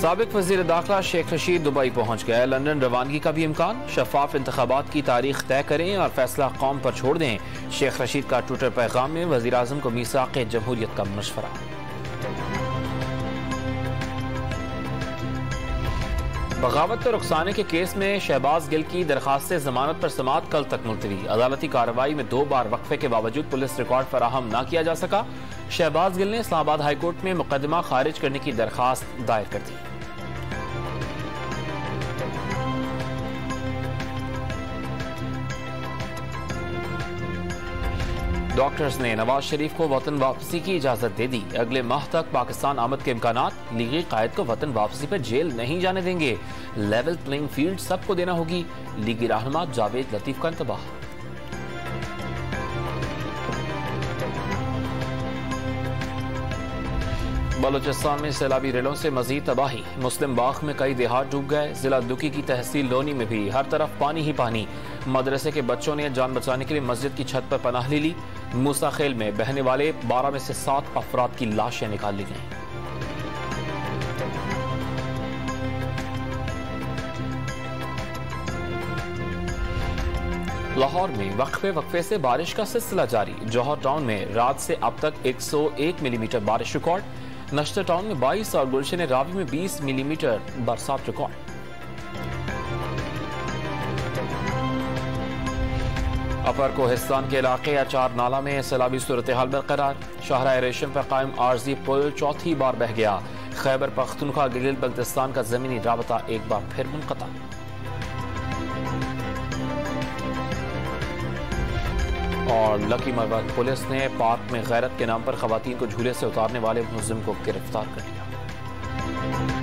साबिक वज़ीर दाखिला शेख रशीद दुबई पहुंच गए। लंदन रवानगी का भी इम्कान। शफाफ इंतखाबात की तारीख तय करें और फैसला कौम पर छोड़ दें। शेख रशीद का ट्विटर पैगाम में वज़ीर आज़म को मीसाक़ जमहूरियत का मशवरा। बगावत और रुखसाने के केस में शहबाज गिल की दरखास्त से जमानत पर समाअत कल तक मुलतवी। अदालती कार्रवाई में 2 बार वक्फे के बावजूद पुलिस रिकॉर्ड फराहम न किया जा सका। शहबाज गिल ने इस्लामाबाद हाईकोर्ट में मुकदमा खारिज करने की दरखास्त दायर कर दी। डॉक्टर्स ने नवाज शरीफ को वतन वापसी की इजाजत दे दी। अगले माह तक पाकिस्तान आमद के इम्कानात। लीगी कायद को वतन वापसी पर जेल नहीं जाने देंगे। लेवल प्लेइंग फील्ड सबको देना होगी। लीगी रहनुमा जावेद लतीफ का इंतबाह। बलूचिस्तान में सैलाबी रेलों से मजीद तबाही। मुस्लिम बाग में कई देहात डूब गए। जिला दुकी की तहसील लोनी में भी हर तरफ पानी ही पानी। मदरसे के बच्चों ने जान बचाने के लिए मस्जिद की छत पर पनाह ले ली। मूसा खेल में बहने वाले 12 में से 7 अफराद की लाशें निकाल ली गईं। लाहौर में वक्फे से बारिश का सिलसिला जारी। जौहर टाउन में रात से अब तक 101 मिलीमीटर बारिश रिकॉर्ड। नश्तर टाउन में 22 और गुलशन रावी में 20 मिलीमीटर बरसात रिकॉर्ड। अपर कोहिस्तान के इलाके अचार नाला में सैलाबी सूरत हाल बरकरार। शाहराह रेशम पर कायम आर्जी पुल चौथी बार बह गया। खैबर पख्तूनख्वा गिलगित बल्तिस्तान का जमीनी राबता एक बार फिर मुनक़ता। और लकी मरवत पुलिस ने पार्क में गैरत के नाम पर खवातीन को झूले से उतारने वाले मुलजिम को गिरफ्तार कर लिया।